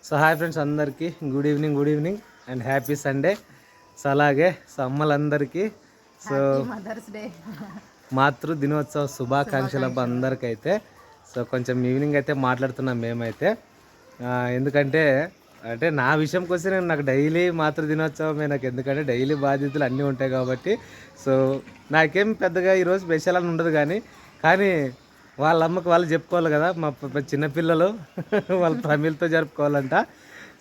So hi friends అందరికీ good evening and happy Sunday. So అలాగే so అమ్మలందరికీ so mothers day మాతృ దినోత్సవ శుభాకాంక్షలు అందరికైతే. సో కొంచెం ఈవినింగ్ అయితే మాట్లాడుతున్నాం మేమైతే, ఎందుకంటే అంటే నా విషయంకి వస్తే నాకు డైలీ మాతృ దినోత్సవమే, నాకు ఎందుకంటే డైలీ బాధ్యతలు అన్నీ ఉంటాయి కాబట్టి. సో నాకేం పెద్దగా ఈరోజు స్పెషల్ అని ఉండదు, కానీ వాళ్ళ అమ్మకి వాళ్ళు చెప్పుకోవాలి కదా, మా చిన్నపిల్లలు వాళ్ళ ప్రమిలతో జరుపుకోవాలంట.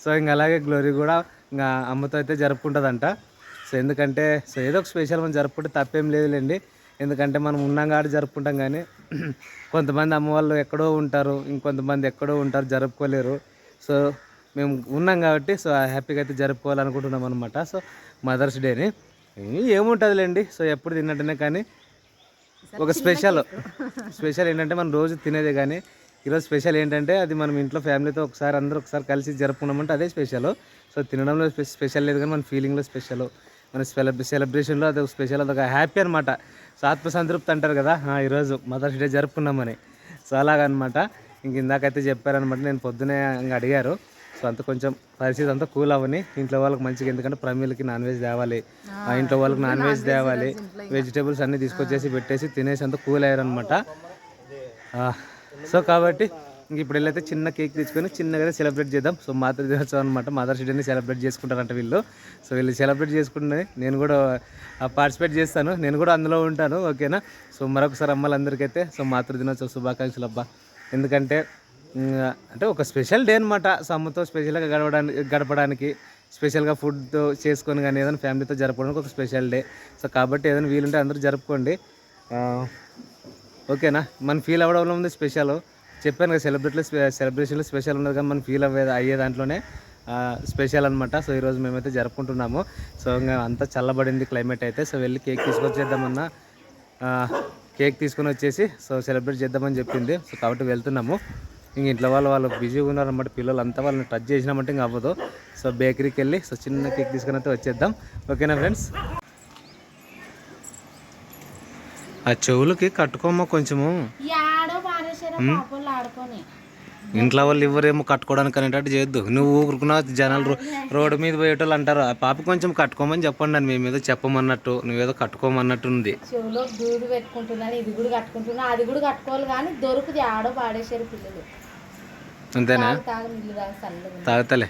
సో ఇంక అలాగే గ్లోరీ కూడా ఇంకా అమ్మతో అయితే జరుపుకుంటుందంట. సో ఎందుకంటే సో ఏదో ఒక స్పెషల్ మనం జరుపుకుంటే తప్పేం లేదులేండి, ఎందుకంటే మనం ఉన్నాం కాబట్టి జరుపుకుంటాం. కానీ కొంతమంది అమ్మ వాళ్ళు ఎక్కడో ఉంటారు, ఇంకొంతమంది ఎక్కడో ఉంటారు, జరుపుకోలేరు. సో మేము ఉన్నాం కాబట్టి సో హ్యాపీగా అయితే జరుపుకోవాలనుకుంటున్నాం అనమాట. సో మదర్స్ డేని ఏముంటుందిలేండి, సో ఎప్పుడు తిన్నట్టునే, కానీ ఒక స్పెషల్ ఏంటంటే మనం రోజు తినేదే, కానీ ఈరోజు స్పెషల్ ఏంటంటే అది మనం ఇంట్లో ఫ్యామిలీతో అందరూ ఒకసారి కలిసి జరుపుకున్నామంటే అదే స్పెషల్. సో తినడంలో స్పెషల్ లేదు, కానీ మన ఫీలింగ్లో స్పెషల్, మన సెలబ్రేషన్లో అది స్పెషల్, అదొక హ్యాపీ అనమాట. సో ఆత్మసంతృప్తి అంటారు కదా, ఈరోజు మదర్స్ డే జరుపుకున్నామని. సో అలాగనమాట. ఇంక ఇందాకైతే చెప్పారనమాట, నేను పొద్దునే ఇంకా అడిగారు. సో అంత కొంచెం పరిస్థితి అంతా కూల్ అవ్వని, ఇంట్లో వాళ్ళకి మంచిగా, ఎందుకంటే ప్రమీలకి నాన్ వెజ్ తేవాలి, ఇంట్లో వాళ్ళకి నాన్ వెజ్ తేవాలి, వెజిటేబుల్స్ అన్నీ తీసుకొచ్చేసి పెట్టేసి తినేసి అంతా కూల్ అయ్యారనమాట. సో కాబట్టి ఇంక ఇప్పుడు వెళ్ళైతే చిన్న కేక్ తెచ్చుకొని చిన్నగా సెలబ్రేట్ చేద్దాం. సో మాతృ దినోత్సవం అనమాట, మదర్స్ డేని సెలబ్రేట్ చేసుకుంటారంట వీళ్ళు. సో వీళ్ళు సెలబ్రేట్ చేసుకుంటే నేను కూడా పార్టిసిపేట్ చేస్తాను, నేను కూడా అందులో ఉంటాను, ఓకేనా. సో మరొకసారి అమ్మలందరికైతే సో మాతృ దినోత్సవ శుభాకాంక్షలు అబ్బా. ఎందుకంటే అంటే ఒక స్పెషల్ డే అనమాట, సో అమ్మతో స్పెషల్గా గడపడానికి స్పెషల్గా ఫుడ్ చేసుకొని కానీ ఏదైనా ఫ్యామిలీతో జరపడానికి ఒక స్పెషల్ డే. సో కాబట్టి ఏదైనా వీలుంటే అందరూ జరుపుకోండి, ఓకేనా. మనం ఫీల్ అవ్వడంలో ఉంది స్పెషల్, చెప్పాను కదా, సెలబ్రేషన్లో స్పెషల్ ఉండదు, కానీ మనం ఫీల్ అయ్యే దాంట్లోనే స్పెషల్ అనమాట. సో ఈరోజు మేమైతే జరుపుకుంటున్నాము. సో ఇంకా అంతా చల్లబడింది క్లైమేట్ అయితే. సో వెళ్ళి కేక్ తీసుకొచ్చేద్దామన్నా, కేక్ తీసుకొని వచ్చేసి సో సెలబ్రేట్ చేద్దామని చెప్పింది. సో కాబట్టి వెళ్తున్నాము. ఇంక ఇంట్లో వాళ్ళు బిజీగా ఉన్నారన్నమాట, పిల్లలు అంతా వాళ్ళని టచ్ చేసినామంటే ఇంకా అవ్వదు. సో బేకరీకి వెళ్ళి సో చిన్న కేక్ తీసుకొని అయితే వచ్చేద్దాం, ఓకేనా ఫ్రెండ్స్. ఆ చెవులకి కట్టుకోమ్మా కొంచెము, ఇంట్లో వాళ్ళు ఎవరేమో కట్టుకోవడానికి అనేటట్టు చేయొద్దు. నువ్వు ఊరుకున్నా జనాలు రోడ్డు మీద పోయేటోళ్ళు అంటారు, ఆ పాప కొంచెం కట్టుకోమని చెప్పండి అని మేమేదో చెప్పమన్నట్టు, నువ్వేదో కట్టుకోమన్నట్టు ఉంది. చెవులో దూడు పెట్టుకుంటున్నాను, ఇది కూడా కట్టుకుంటున్నా, అది కూడా కట్టుకోవాలి, కానీ దొరుకుది ఆడో పాడేశారు పిల్లలు. అంతేనా? తాగుతలే.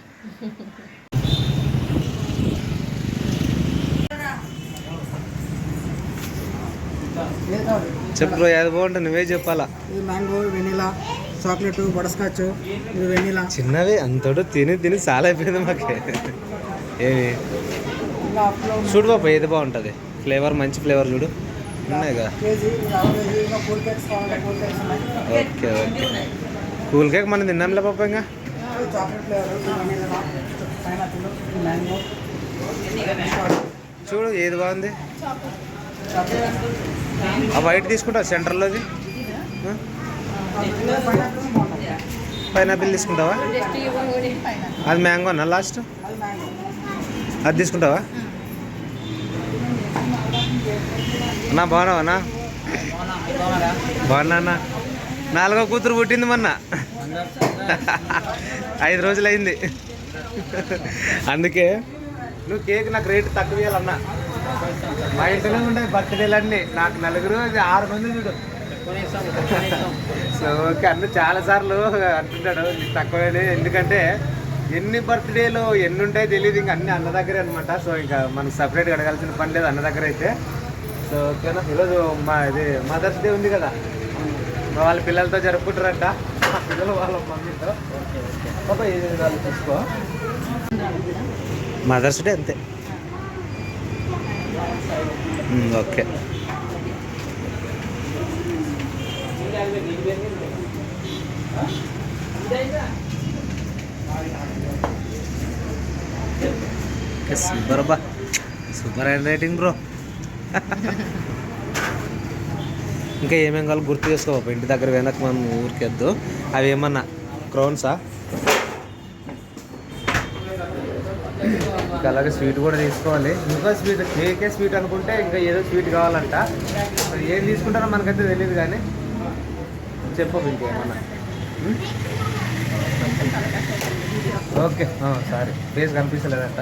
చెప్పు బ్రో, ఏది బాగుంటుంది నువ్వే చెప్పాలా. మ్యాంగో, వెనిలా, చాక్లెట్, బటర్స్కాచ్, ఇది వెనిలా. చిన్నవి అంతడు తిని చాలా అయిపోయింది మాకు. ఏమి చూడు బాబా, ఏది బాగుంటుంది ఫ్లేవర్, మంచి ఫ్లేవర్ చూడు, ఉన్నాయి కదా. ఓకే కూల్ కేక్ మనం తిన్నాంలే పాప. ఇంకా చూడు ఏది బాగుంది. ఆ వైట్ తీసుకుంటావా సెంటర్లోది? పైనాపిల్ తీసుకుంటావా? అది మ్యాంగో అన్న లాస్ట్, అది తీసుకుంటావా అన్నా? బాగున్నావా అన్నా? బాగున్నా అన్న. 4వ కూతురు పుట్టింది మొన్న, 5 రోజులు అయింది. అందుకే నువ్వు కేక్ నాకు రేటు తక్కువ ఇవ్వాలన్నా. మా ఇంట్లోనే ఉంటాయి బర్త్డేలు అన్నీ, నాకు 4 6 మంది చూడు. సో ఓకే అన్న చాలాసార్లు అంటుంటాడు నీకు తక్కువే, ఎందుకంటే ఎన్ని బర్త్డేలు ఎన్ని ఉంటాయో తెలియదు, ఇంకా అన్ని అన్న దగ్గరే అనమాట. సో ఇంకా మనకు సపరేట్గా అడగాల్సిన పని లేదు అన్న దగ్గర అయితే. సో ఓకేనా, ఈరోజు ఇది మదర్స్ డే ఉంది కదా, వాళ్ళ పిల్లలతో జరుపుకుంటారంట, పిల్లలు వాళ్ళ మమ్మీతో. పాప ఏది వాళ్ళు తీసుకో, మదర్స్ డే అంతే. ఓకే సూపర్ బా, సూపర్ హ్యాండ్ రైటింగ్ బ్రో. ఇంకా ఏమేం కావాలి గుర్తు చేసుకోవా, ఇంటి దగ్గర వెనక మనం ఊరికెద్దు. అవి ఏమన్నా క్రౌన్సా? ఇంకా అలాగే స్వీట్ కూడా తీసుకోవాలి. ఇంకా స్వీట్ కేకే స్వీట్ అనుకుంటే ఇంకా ఏదో స్వీట్ కావాలంట. ఏం తీసుకుంటారో మనకైతే తెలియదు, కానీ చెప్పు ఇంకేమన్నా. ఓకే సారీ ఫేస్ కనిపించలేదంట.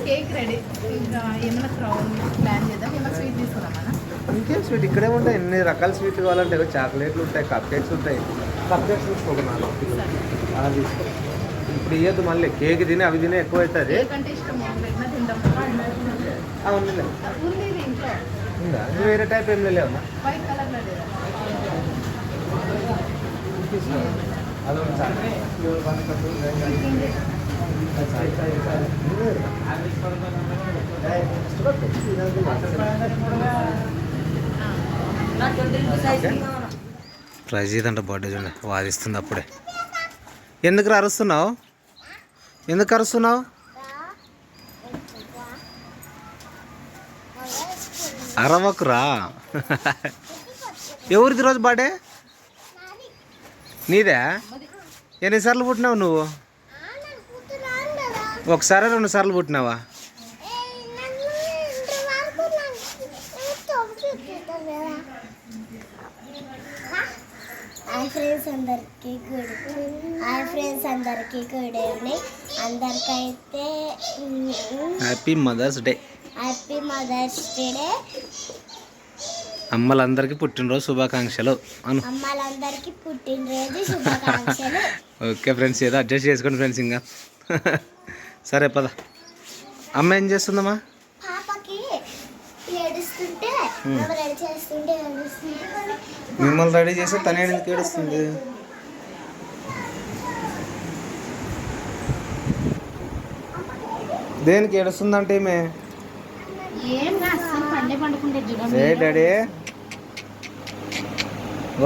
Cake ready. ఇంకా ఏమైనా ప్లాన్ చేద్దాం. ఏమైనా స్వీట్ తీసుకున్నామన్నా? ఇంకేం స్వీట్ ఇక్కడే ఉంటాయి, ఎన్ని రకాల స్వీట్ కావాలంటే చాక్లెట్లు ఉంటాయి, కప్ కేక్స్ ఉంటాయి. కప్ కేక్స్ తీసుకోకున్నాను అలా తీసుకో. ఇప్పుడు ఇవ్వద్దు మళ్ళీ, కేక్ తిని అవి తినే ఎక్కువ అవుతుంది. కేక్ అంటే ఇష్టం, పెట్టినా తింటాం. ఉందిలే ఉంది ఇది ఇంట్లో. ఉందా? వేరే టైప్ ఏం లేవమ్మా? వైట్ కలర్లో లేదా? అదొకటి ప్రజీత్ అంటే బర్త్డే చూడండి, వాదిస్తుంది అప్పుడే. ఎందుకు అరుస్తున్నావు? ఎందుకు అరుస్తున్నావు? అరవకురా. ఎవరిది రోజు బర్త్డే? నీదే? ఎన్నిసార్లు పుట్టినావు నువ్వు? ఒకసారి 2 సార్లు పుట్టినావా? అందరికీ గుడ్ ఈవినింగ్. అందరికైతే happy mother's day. Happy mother's day. అమ్మలందరికీ పుట్టినరోజు శుభాకాంక్షలు అను. అమ్మలందరికీ పుట్టినరోజు శుభాకాంక్షలు. ఓకే ఫ్రెండ్స్, ఏదో అడ్జస్ట్ చేసుకోండి ఫ్రెండ్స్. ఇంకా సరే పద. అమ్మ ఏం చేస్తుందమ్మా? పాపకి ఏడుస్తుంటే రెడీ చేస్తుంటే ఏడుస్తుంటే మిమ్మల్ని రెడీ చేస్తే తనే ఎందుకు ఏడుస్తుంది? దేనికి ఏడుస్తుందంటే ఈమె? ఏం అస్సలు పండే పండుకుంటే చూడండి. ఏ డాడీ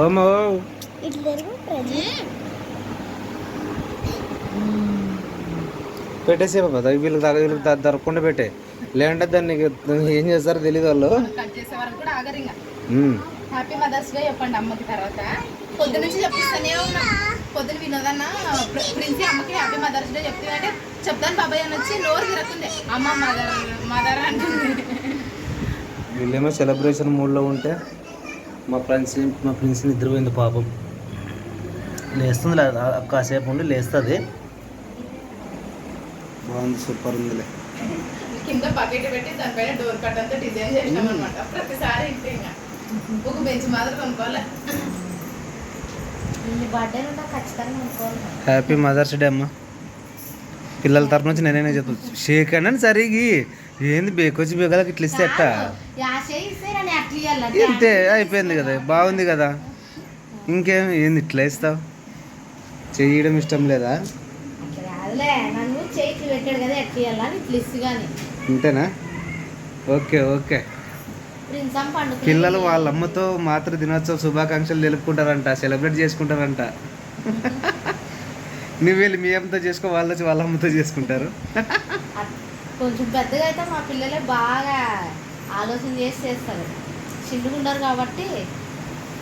ఓమో ఇట్లా పెట్టేసే బాబా, వీళ్ళకి దొరకకుండా పెట్టే, లేదంటే దాన్ని ఏం చేస్తారో తెలియదు వాళ్ళు. కట్ చేసే వరకు కూడా ఆగరు ఇంకా. హ్యాపీ మదర్స్ డే చెప్పండి అమ్మకి. తర్వాత పొద్దు నుంచి చెప్పిస్తానే ఉన్నా. పొద్దున వినోదన్న ప్రిన్సి అమ్మకి హ్యాపీ మదర్స్ డే చెప్తే అంటే చెప్తాను బాబాయ్ అని వచ్చి నోరు తిరగకుండే అమ్మ మదర్ మదర్ అంటుంది. వీళ్ళేమో సెలబ్రేషన్ మూడ్లో ఉంటే మా ఫ్రెండ్స్ నిద్రపోయింది పాపం. లేస్తుంది, కాసేపు ఉండి లేస్తుంది. బాగుంది, సూపర్ ఉందిలే. కింద బకెట్ పెట్టి దానిపైన డోర్ కట్ అంతా డిజైన్ చేసినాం అనమాట. ప్రతిసారి ఇంటే ఇంకా ఒక బెంచ్ మాత్రం కొనుక్కోవాలి. బర్త్డే ఉంటే ఖచ్చితంగా అనుకోవాలి. హ్యాపీ మదర్స్ డే అమ్మ. పిల్లల తరపు నుంచి నేనే చెప్తాను, షేక్ అని సరిగి ఏంది బేకొచ్చి బేగలకి ఇట్లా ఇస్తే ఎట్టా? ఇంతే అయిపోయింది కదా, బాగుంది కదా, ఇంకేం ఏంది ఇట్లా ఇస్తావు? చేయడం ఇష్టం లేదా? నన్ను చేతి పెట్టాడు కదా ఎట్లా ఇవ్వాలని ఇట్లా ఇస్తు కానీ అంతేనా? Okay okay. పిల్లలు వాళ్ళ అమ్మతో మాతృ దినోత్సవ శుభాకాంక్షలు తెలుపుకుంటారంట, సెలబ్రేట్ చేసుకుంటారంట. నువ్వు వెళ్ళి మీ అమ్మతో చేసుకో, వాళ్ళు వచ్చి వాళ్ళ అమ్మతో చేసుకుంటారు. కొంచెం పెద్దగా అయితే మా పిల్లలే బాగా ఆలోచన చేసి చేస్తారు, చిన్నగుంటారు కాబట్టి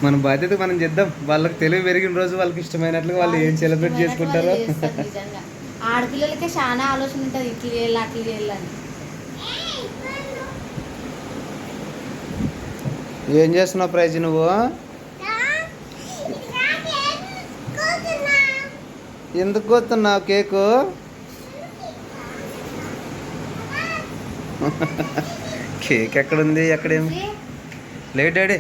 మన బాధ్యత మనం చేద్దాం. వాళ్ళకి తెలివి పెరిగిన రోజు వాళ్ళకి ఇష్టమైనట్లుగా వాళ్ళు ఏం సెలబ్రేట్ చేసుకుంటారో. నిజంగా ఆడపిల్లలకే చాలా ఆలోచన ఉంటుంది, ఇట్లా చేయాలి అట్లా చేయాలని. ఏం చేస్తున్నావు ప్రైజ్ నువ్వు? ఎందుకు కోస్తున్నావు కేకు? కేక్ ఎక్కడుంది? ఎక్కడేమి లేదు డాడీ.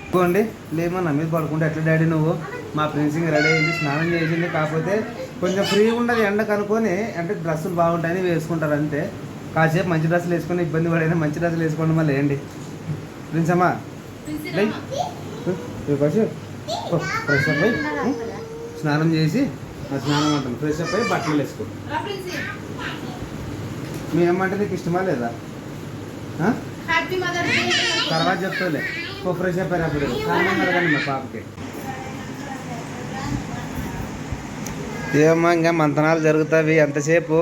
ఇంకోండి లేమన్నా మీద పడుకుంటే ఎట్లా డాడీ నువ్వు? మా ప్రిన్సింగ్ రెడీ అయింది, స్నానం చేసింది. కాకపోతే కొంచెం ఫ్రీగా ఉండదు ఎండ కనుక్కొని, అంటే డ్రెస్సులు బాగుంటాయని వేసుకుంటారు అంతే. కాసేపు మంచి డ్రెస్సులు వేసుకొని ఇబ్బంది పడైనా మంచి డ్రెస్సులు వేసుకోండి మళ్ళీ వేయండి. ప్రిన్స్ అమ్మా ఫ్రెష్ అప్ అయ్యి స్నానం చేసి, స్నానం అంటాను ఫ్రెష్ అప్ అయ్యి బట్టలు వేసుకో. మీ అమ్మంటే నీకు ఇష్టమా లేదా? తర్వాత చెప్తాలే. ఫ్రెష్ అప్ అయినప్పుడు స్నానం కలగండి మా పాపకి. ఏమమ్మా ఇంకా మంతనాలు జరుగుతాయి ఎంతసేపు?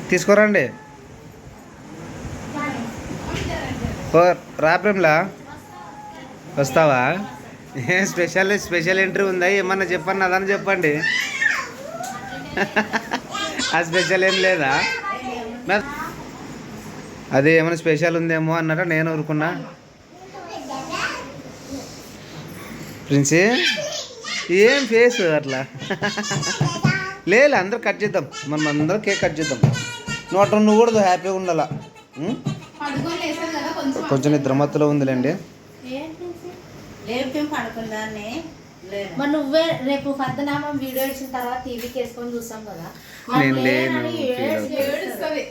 తీసుకోరండి. రాప్రేమ్లా వస్తావా? ఏం స్పెషల్ ఎంట్రీ ఉందా? ఏమన్నా చెప్పండి, అదని చెప్పండి. ఆ స్పెషల్ ఏం లేదా? అదే ఏమైనా స్పెషల్ ఉందేమో అన్నట్టు నేను ఊరుకున్నా. ప్రిన్సీ ఏం ఫేస్ అట్లా లేదు అందరూ కట్ చేద్దాం, మనం అందరం కేక్ కట్ చేద్దాం. నువ్వు నువ్వు కూడా హ్యాపీగా ఉండాలా. పడుకొని లేసాను కదా కొంచెం కొంచెం నిద్రమత్తులో ఉందిలేండి. లేపేం పడుకుందాన్ని. మరి నువ్వే రేపు పద్దనామం వీడియో ఇచ్చిన తర్వాత టీవీకి వేసుకొని చూస్తాం కదా. నేను లేను. ఏడుస్తుంది.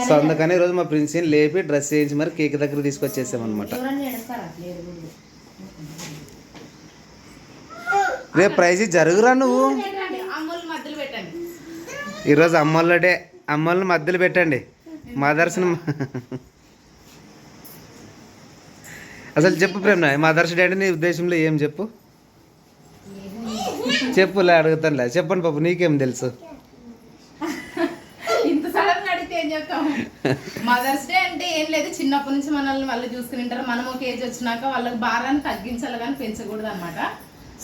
సో అందుకని ఈరోజు మా ప్రిన్సిని లేపి డ్రెస్ వేయించి మరి కేక్ దగ్గర తీసుకొచ్చేసామన్నమాట. రేపు ప్రైజ్ జరుగురా నువ్వు. అమ్మోళ్ళు మధ్యలో పెట్టండి. ఈరోజు అమ్మోళ్ళ అమ్మోళ్ళని మధ్యలో పెట్టండి. మదర్స్ని అసలు చెప్పు ప్రేమ, మదర్స్ డే అంటే నీ ఉద్దేశంలో ఏం చెప్పు చెప్పులే, అడుగుతానులే. చెప్పండి పాప, నీకేం తెలుసు? ఇంత సడన్ గా అడిగితే ఏం చెప్తాము? మదర్స్ డే అంటే ఏం లేదు, చిన్నప్పటి నుంచి మనల్ని వాళ్ళు చూసుకుని ఉంటారు. మనం ఒక ఏజ్ వచ్చినాక వాళ్ళకి భారాన్ని తగ్గించాలి కానీ పెంచకూడదు అనమాట.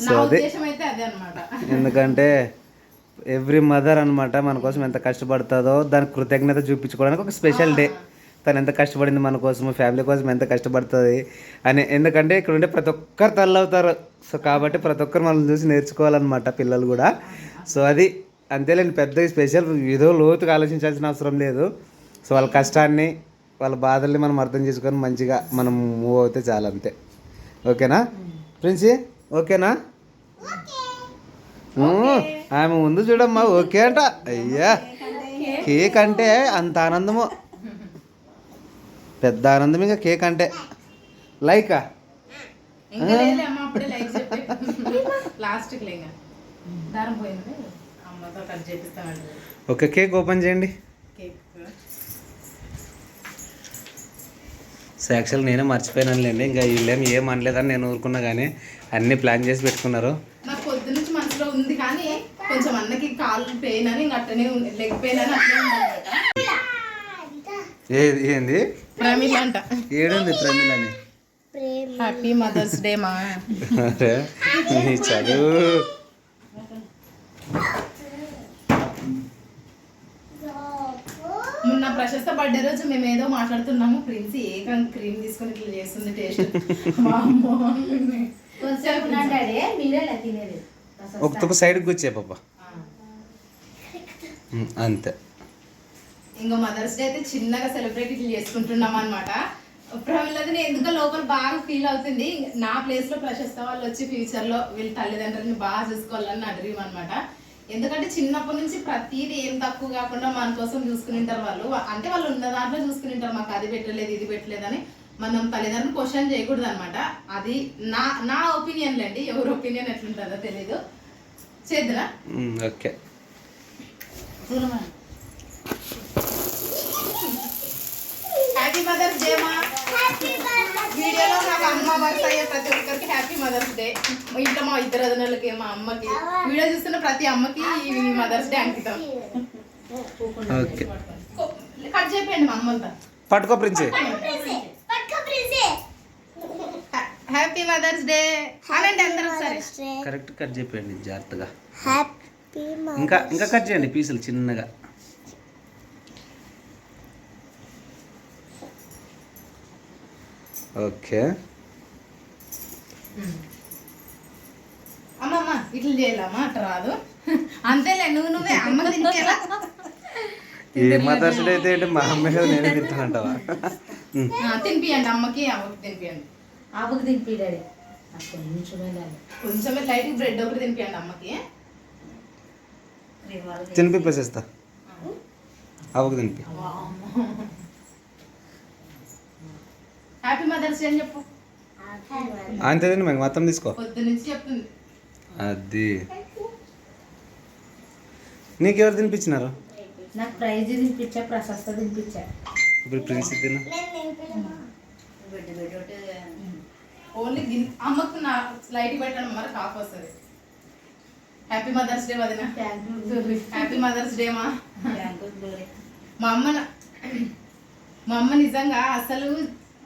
నా ఉద్దేశం అయితే అదే అనమాట. ఎందుకంటే ఎవ్రీ మదర్ అనమాట మన కోసం ఎంత కష్టపడుతుందో దానికి కృతజ్ఞత చూపించుకోవడానికి ఒక స్పెషల్ డే. తను ఎంత కష్టపడింది మన కోసం, ఫ్యామిలీ కోసం ఎంత కష్టపడుతుంది అని. ఎందుకంటే ఇక్కడ ఉండే ప్రతి ఒక్కరు తల్లి అవుతారు. సో కాబట్టి ప్రతి ఒక్కరు మనల్ని చూసి నేర్చుకోవాలన్నమాట పిల్లలు కూడా. సో అది అంతేలేండి, పెద్ద స్పెషల్ ఏదో లోతుగా ఆలోచించాల్సిన అవసరం లేదు. సో వాళ్ళ కష్టాన్ని వాళ్ళ బాధల్ని మనం అర్థం చేసుకొని మంచిగా మనం మూవ్ అవుతే చాలు, అంతే. ఓకేనా ప్రిన్సి? ఓకేనా? ఆమె ముందు చూడమ్మా ఓకే అంట. అయ్యా కేక్ అంటే అంత ఆనందము, పెద్ద ఆనందం ఇంకా కేక్ అంటే. లైకా ఇంకా లేదు అమ్మ, అప్పుడే లైక్ చెప్పి లాస్ట్కి లేక దారం పోయింది, అమ్మతో కట్ చేపిస్తామండి. ఓకే, కేక్ ఓపెన్ చేయండి. కేక్ సో యాక్చువల్ నేనే మర్చిపోయినానులేండి. ఇంకా వీళ్ళేమి ఏం అనలేదని నేను ఊరుకున్నా, కానీ అన్నీ ప్లాన్ చేసి పెట్టుకున్నారు. నాకు పొద్దు నుంచి మనసులో ఉంది కానీ కొంచెం అన్నకి కాళ్ళు పెయిన్ అని ఇంకా అట్టనే లెగ్ పెయిన్ అని అట్లే ఉందన్నమాట. ఏంది ప్రమిళ అంట. ఏడుంది ప్రమిళ అని? హ్యాపీ మదర్స్ డే మా. అరే నీ చదువు. మొన్న ప్రశస్త బర్త్డే రోజు మేము ఏదో మాట్లాడుతున్నాము, ప్రిన్సి ఏకం క్రీమ్ తీసుకొని ఇట్లా చేస్తుంది టేస్ట్. ఒక తుప్పు సైడ్కి కూర్చే పాప, అంతే. ఇంకా మదర్స్ డే అయితే చిన్నగా సెలబ్రేట్ ఇట్లా చేసుకుంటున్నాం అనమాట. ప్రమిళది ఎందుకో లోపల బాగా ఫీల్ అవుతుంది. నా ప్లేస్ లో ప్రశస్త వాళ్ళు వచ్చి ఫ్యూచర్ లో వీళ్ళ తల్లిదండ్రులని బాగా చూసుకోవాలని నా డ్రీమ్ అనమాట. ఎందుకంటే చిన్నప్పటి నుంచి ప్రతిదీ ఏం తక్కువ కాకుండా మన కోసం చూసుకుని ఉంటారు వాళ్ళు. అంటే వాళ్ళు ఉన్న దాంట్లో చూసుకుని ఉంటారు, మాకు అది పెట్టలేదు ఇది పెట్టలేదు అని మనం తల్లిదండ్రులు క్వశ్చన్ చేయకూడదు అనమాట. అది నా ఒపీనియన్ లేండి, ఎవరి ఒపీనియన్ ఎట్లుంటుందో తెలీదు. చేద్దురా? ఓకే. హ్యాపీ మదర్స్ డే మా. వీడియోలో నాకు అమ్మ వరుస అయ్యే ప్రతి ఒక్కరికి హ్యాపీ మదర్స్ డే. ఇంట్లో మా ఇద్దరు వదినలకి, మా అమ్మకి, వీడియో చూస్తున్న ప్రతి అమ్మకి ఈ మదర్స్ డే అంకితం. ఓకే, కట్ చేయండి మా అమ్మంతా. పట్టుకో ప్రిన్సి. హ్యాపీ మదర్స్ డే అనండి అందరూ ఒకసారి. కరెక్ట్ కట్ చేయండి జాగ్రత్తగా. హ్యాపీ ఇంకా ఇంకా కట్ చేయండి పీసులు చిన్నగా. ఓకే. అమ్మమ్మ ఇట్లా చేయాలమ్మా, అట్లా రాదు. అంతేలే, నువ్వే అమ్మకి తినికేలా. ఏ మదర్స్ డే అయితే ఏంటి, మా అమ్మ కదా నేనే తింటానంటావా? తినిపియండి అమ్మకి, అమ్మకి తినిపియండి. ఆవుకి తినిపిడాడు కొంచెమే లైట్ బ్రెడ్ ఒకటి తినిపియండి అమ్మకి. తినిపి ప్రశస్త, అవ్వకు తినిపి. హ్యాపీ మదర్స్ డే అని చెప్పు. అంతేదండి, మేము మొత్తం తీసుకో. పొద్దు నుంచి చెప్తుంది. అది నీకెవరు తినిపించినారు? నాకు ప్రైజ్ తినిపించా, ప్రశస్త తినిపించా. ఇప్పుడు ప్రిన్సి తిన. ఓన్లీ అమ్మకు నా లైట్ పెట్టడం మరి కాఫ్ వస్తుంది. హ్యాపీ మదర్స్ డే వదిన. హ్యాపీ మదర్స్ డే మా. మా అమ్మ నిజంగా అసలు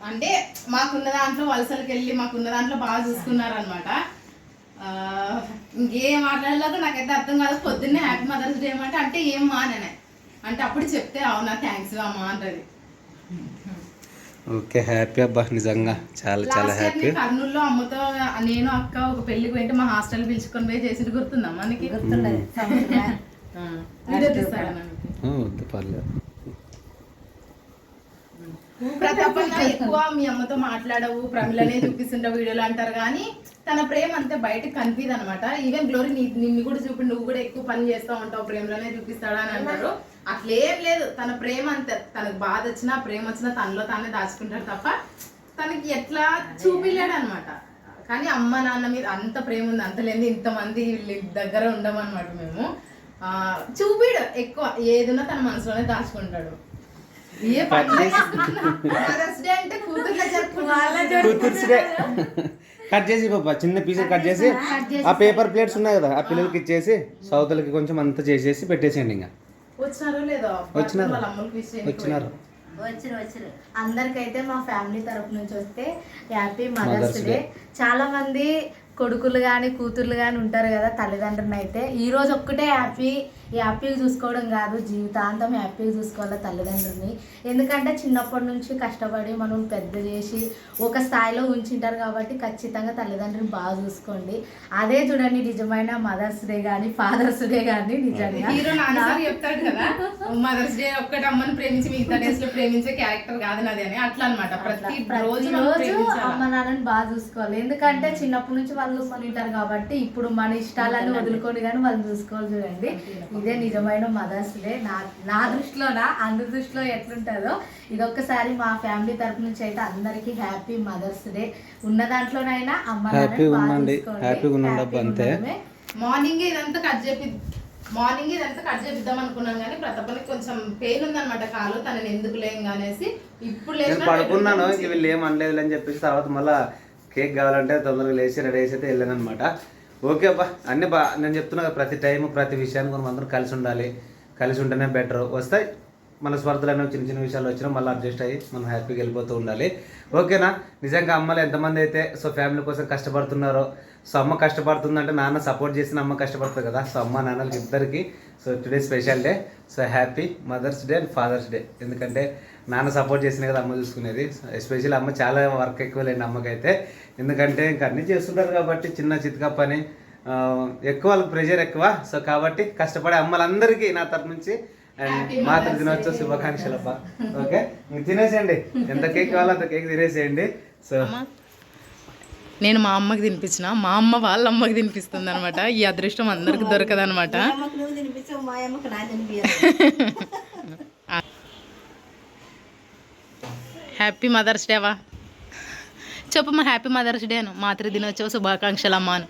అంటే మాకున్న దాంట్లో వలసలకు వెళ్ళి మాకున్న దాంట్లో బాగా చూసుకున్నారనమాట. ఇంకేం మాట్లాడలేక నాకైతే అర్థం కాదు. పొద్దున్నే హ్యాపీ మదర్స్ డే అంటే ఏం మా నేనే అంటే అప్పుడు చెప్తే అవునా థ్యాంక్స్ అమ్మా అంటది. ఓకే, హ్యాపీ అబ్బా, నిజంగా చాలా చాలా లాస్ట్ ఇయర్ హ్యాపీ. కర్నూలులో అమ్మతో నేను అక్క ఒక పెళ్లికి పోయింటే మా హాస్టల్ పిలుచుకొని పోయి చేసి గుర్తుందా మనకి? గుర్తుండదు వీడియో తీస్తాడా మనకి? వద్దు పర్లేదు. ప్రతాపన్న ఎక్కువ మీ అమ్మతో మాట్లాడవు, ప్రమిళనే చూపిస్తుంటావు వీడియోలో అంటారు, కానీ తన ప్రేమ అంతే బయటకు కనిపిదు అనమాట. ఈవెన్ గ్లోరీ నిన్ను కూడా చూపి నువ్వు కూడా ఎక్కువ పని చేస్తూ ఉంటావు, ప్రేమలోనే చూపిస్తాడా అని అంటారు. అట్లేం లేదు, తన ప్రేమ అంతే. తనకు బాధ వచ్చినా ప్రేమ వచ్చినా తనలో తానే దాచుకుంటాడు తప్ప తనకి ఎట్లా చూపిలేడు అనమాట. కానీ అమ్మ నాన్న మీద అంత ప్రేమ ఉంది, అంత లేదు ఇంతమంది దగ్గర ఉండమన్నమాట మేము. చూపిడు ఎక్కువ, ఏదున్నా తన మనసులోనే దాచుకుంటాడు. ఏ మదర్స్ డే అంటే కూతుర్లో కట్ చేసి పాప చిన్న పీస్ కట్ చేసి ఆ పేపర్ ప్లేట్స్ ఉన్నాయి కదా ఆ పిల్లలకి ఇచ్చేసి సౌతలకి కొంచెం అంతా చేసేసి పెట్టేసేయండి. ఇంకా వచ్చినారో లేదో వచ్చినారు. వాళ్ళ అమ్మకి వచ్చినారు. వచ్చారు. అందరికైతే మా ఫ్యామిలీ తరపు నుంచి వస్తే హ్యాపీ మదర్స్ డే. చాలా మంది కొడుకులు కానీ కూతుర్లు కానీ ఉంటారు కదా తల్లిదండ్రులను. అయితే ఈరోజు ఒక్కటే హ్యాపీగా చూసుకోవడం కాదు, జీవితాంతం హ్యాపీగా చూసుకోవాలి తల్లిదండ్రులని. ఎందుకంటే చిన్నప్పటి నుంచి కష్టపడి మనం పెద్ద చేసి ఒక స్థాయిలో ఉంచుంటారు కాబట్టి ఖచ్చితంగా తల్లిదండ్రులు బాగా చూసుకోండి. అదే చూడండి నిజమైన మదర్స్ డే కానీ ఫాదర్స్ డే కానీ. నిజంగా హీరో నాన్నసారి చెప్తాడు కదా, మదర్స్ డే ఒక్కటి అమ్మని ప్రేమించి మిగతా డేస్ లో ప్రేమించే క్యారెక్టర్ కాదు నాది అని. అట్లా అనమాట, ప్రతి రోజు అమ్మ నాన్నని బాగా చూసుకోవాలి. ఎందుకంటే చిన్నప్పటి నుంచి వాళ్ళు ఉంటారు కాబట్టి ఇప్పుడు మన ఇష్టాలను వదులుకొని కానీ వాళ్ళు చూసుకోవాలి. చూడండి ఇదే నిజమైన మదర్స్ డే. నా దృష్టిలోనా, అందరి దృష్టిలో ఎట్లుంటుందో ఇదొక్కసారి మా ఫ్యామిలీ తరపు నుంచి అయితే అందరికి హ్యాపీ మదర్స్ డే. ఉన్న దాంట్లోనైనా అమ్మ నాన్నని బాగా చూసుకోండి. మార్నింగ్ ఇదంతా కట్ చేపిద్దాం అనుకున్నాం కానీ ప్రతాపనికి కొంచెం పెయిన్ ఉందన్నమాట కాలు, తనని ఎందుకు లేం అనేసి ఇప్పుడు పడుకున్నాను. ఇంక వీళ్ళు ఏం అనలేదు అని చెప్పేసి తర్వాత మళ్ళీ కేక్ కావాలంటే తొందరగా లేచి రెడీ చేసి అయితే వెళ్ళాను అనమాట. ఓకే అబ్బా, అన్నీ నేను చెప్తున్నా ప్రతి టైం ప్రతి విషయాన్ని మనం అందరం కలిసి ఉండాలి. కలిసి ఉంటేనే బెటర్. వస్తాయి మన స్వార్థలైన చిన్న చిన్న విషయాలు వచ్చినా మళ్ళీ అడ్జస్ట్ అయ్యి మనం హ్యాపీగా వెళ్ళిపోతూ ఉండాలి. ఓకేనా? నిజంగా అమ్మలు ఎంతమంది అయితే ఫ్యామిలీ కోసం కష్టపడుతున్నారో, అమ్మ కష్టపడుతుందంటే నాన్న సపోర్ట్ చేసిన అమ్మ కష్టపడుతుంది కదా. అమ్మ నాన్నలకి ఇద్దరికి today special day. Happy mother's day and father's day. ఎందుకంటే నాన్న సపోర్ట్ చేసిన కదా అమ్మ చూసుకునేది. ఎస్పెషల్లీ అమ్మ చాలా వర్క్ ఎక్కువ లేండి అమ్మకైతే. ఎందుకంటే ఇంకా అన్నీ చేస్తుంటారు కాబట్టి చిన్న చితకా పని ఎక్కువ, వాళ్ళకి ప్రెషర్ ఎక్కువ. కాబట్టి కష్టపడే అమ్మలందరికీ నా తరపు నుంచి అండ్ మాతృ దినోత్సవ శుభాకాంక్షలు అబ్బా. ఓకే, మీరు తినేసేయండి, ఎంత కేక్ కావాలో అంత కేక్ తినేసేయండి. నేను మా అమ్మకి తినిపించిన, మా అమ్మ వాళ్ళ అమ్మకి తినిపిస్తుంది అనమాట. ఈ అదృష్టం అందరికి దొరకదు అనమాట. హ్యాపీ మదర్స్ డేవా చెప్పమ్మా. హ్యాపీ మదర్స్ డే అను, మాతృ దినోత్సవ శుభాకాంక్షలు అమ్మాను.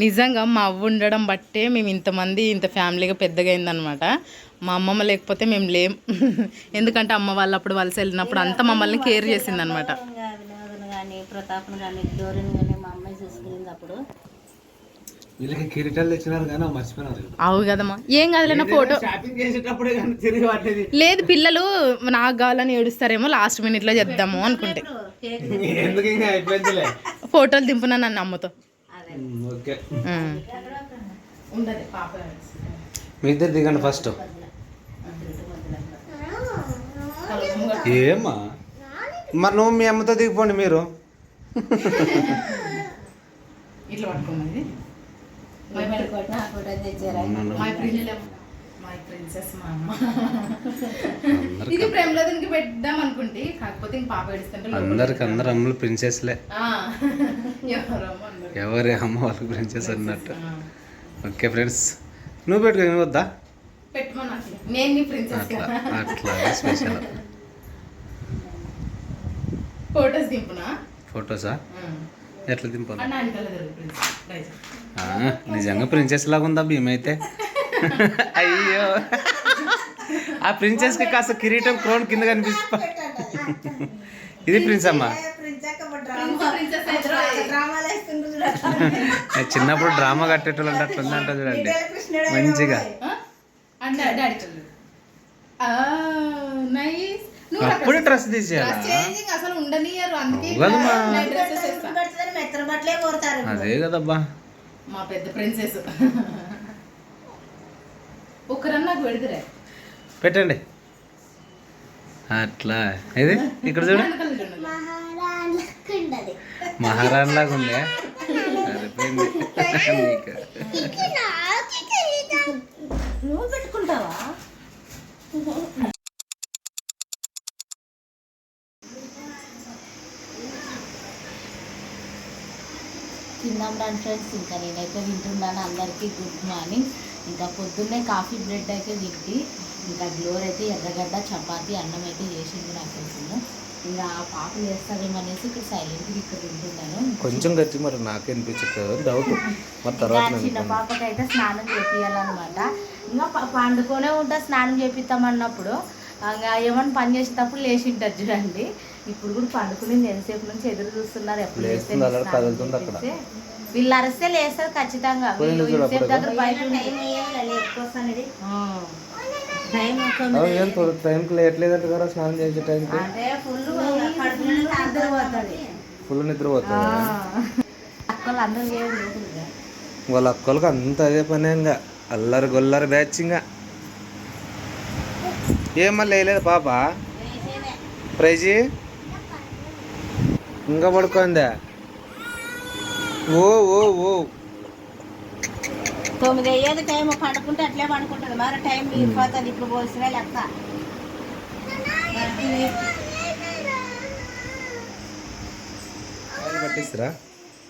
నిజంగా మా అవ్వ ఉండడం బట్టే మేము ఇంతమంది ఇంత ఫ్యామిలీగా పెద్దగా అయిందనమాట. మా అమ్మమ్మ లేకపోతే మేము లేం. ఎందుకంటే అమ్మ వాళ్ళు అప్పుడు వలస వెళ్ళినప్పుడు అంతా మమ్మల్ని కేర్ చేసింది అనమాట. ప్రతాప్ను కానీ గ్లోరీని కానీ మా అమ్మాయి చూసుకునేది అప్పుడు. వీళ్ళకి కిరీటాలు తెచ్చినారు కానీ మర్చిపోయినారు. అవు కదమ్మా, ఏం కాదులేనా ఫోటో లేదు. పిల్లలు నాకు కావాలని ఏడుస్తారేమో లాస్ట్ మినిట్ లో చేద్దాము అనుకుంటే ఫోటోలు దింపునా నన్ను అమ్మతో. మీ ఇద్దరు దిగండి ఫస్ట్. ఏమా మరి నువ్వు మీ అమ్మతో దిగిపోండి మీరు. ఇట్లా పట్టుకోండి. ఇది ప్రేమలో దీనికి పెద్దాం అనుకుంటే, కాకపోతే ఇంక పాప ఏడుస్తుంటే అందరికి అందరు అమ్మలు ప్రిన్సెస్లే. ఎవరి అమ్మ వాళ్ళకి ప్రిన్సెస్ అన్నట్టు. ఓకే ఫ్రెండ్స్, నువ్వు పెట్టుకో వద్దా? పెట్టుకున్నా నేను నీ ప్రిన్సెస్. అట్లా స్పెషల్. ఫోటోస్ దింపునా? ఫోటోసా? ఎట్లా దింపాలి? నిజంగా ప్రిన్సెస్ లాగా ఉందా భీమైతే? అయ్యో, ఆ ప్రిన్సెస్ కి కాస్త కిరీటం క్రౌన్ కింద కనిపిస్తా. ఇది ప్రిన్స్ అమ్మ. చిన్నప్పుడు డ్రామా కట్టేటోళ్ళు అంటే అట్లా ఉందంట చూడండి మంచిగా. అప్పుడే డ్రెస్ తీసేయాలి. అదే కదబ్బా మా పెద్ద ప్రిన్సెస్. ఒక్కరన్నా నాకు పెడతారే పెట్టండి అట్లా ఇది ఇక్కడ చూడు మహారాణికి ఉండదు మహారాణి లాగా ఉండే సరిపోయింది నీకు. నువ్వు పెట్టుకుంటావా? తిన్నాం రాని ఫ్రెండ్స్, ఇంకా నేనైతే వింటున్నాను. అందరికీ గుడ్ మార్నింగ్. ఇంకా పొద్దున్నే కాఫీ బ్రెడ్ అయితే తింటి, ఇంకా గ్లోర్ అయితే ఎర్రగడ్డ చపాతి అన్నం అయితే చేసింది నాకు తెలిసింది. ఇంకా ఆ పాప చేస్తారేమనేసి ఇక్కడ సైలెంట్గా ఇక్కడ వింటున్నాను. కొంచెం గట్టి మరి నాకే అనిపించట్లేదు డౌట్ మరి తర్వాత ఇంకా చిన్న పాపకి అయితే స్నానం చేపియాలన్నమాట. ఇంకా పండుకొనే ఉంటా స్నానం చేపిస్తామన్నప్పుడు ఇంకా ఏమన్నా పని చేసేటప్పుడు లేచి ఉంటుంది చూడండి. ఇప్పుడు కూడా పండుకుని ఎంతసేపు నుంచి ఎదురు చూస్తున్నారు ఎప్పుడు లేస్తే కదులుతుంది అక్కడ. వీళ్ళు అరిస్తే లేస్తారు ఖచ్చితంగా. వీళ్ళు ఇంతసేపు దగ్గర బయట టైంకి లేట్లేదంట కదా స్నానం చేసే టైంకి ఫుల్ నిద్రపోతుంది. అక్కలు అందరూ వాళ్ళ అక్కలకు అంత అదే పని, ఇంకా అల్లరి గొల్లరి బ్యాచ్. ఇంకా ఏం మళ్ళీ వేయలేదు పాప ప్రైజీ ఇంకా పడుకోందా? ఓ ఓ ఓ 9 అయ్యేది టైం పండుకుంటే అట్లే పండుకుంటుంది. మరి టైం తీరిపోతుంది. ఇప్పుడు పోసిన లెక్క పట్టిస్తారా?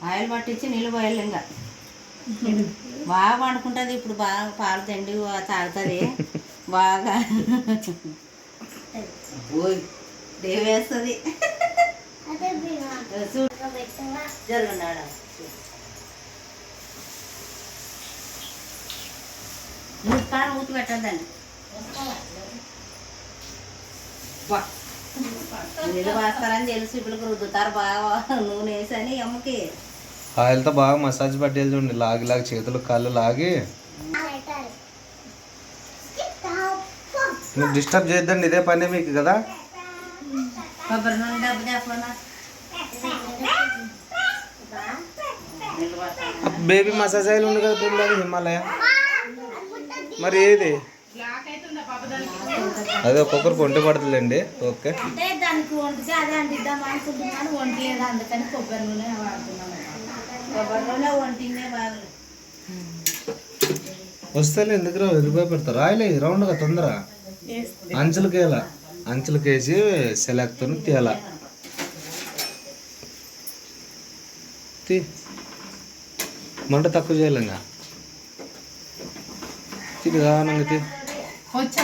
ఆయిల్ పట్టించి నీళ్ళు పోయాలి. ఇంకా బాగా పండుకుంటుంది. ఇప్పుడు బాగా పాలు తిండి తాగుతుంది బాగా. దేవేస్తుంది జరుగున్నాడు. మూతి పెట్టద్దండి. నీళ్ళు వేస్తారని తెలుసు. ఇప్పుడు రుద్దుతారు బాగా నూనె వేసి అని అమ్మకి. ఆయిల్తో బాగా మసాజ్ పట్టేది చూడండి, లాగి లాగి చేతులు కాళ్ళు లాగి. మీరు డిస్టర్బ్ చేయొద్దండి, ఇదే పని మీకు కదా. కొబ్బరి నూనె డబ్బు తెప్పనా బేబీ మసాజ్ ఆయిల్ ఉంది కదా పిల్లలు హిమాలయ, మరి ఏది అదే ఒక్కొక్కరికి ఒంటి పడుతుందండి. ఓకే అంటే దానికి వండితే అదే అంటిద్దాం అనుకుంటున్నాను, వంటి లేదా అందుకని కొబ్బరి నూనె వాడుతున్నాను. కొబ్బరి నూనె వంటినే బాగా వస్తేలే ఎందుకు రా ఎదురుపోయి పెడతారు. ఆయిల్ రౌండ్గా తొందర అంచులకేలా అంచులకేసి సెలెక్ట్తో తీయాల. తీ మంట తక్కువ చేయాలి. ఇంకా తిరిగానంగా తీ. వచ్చా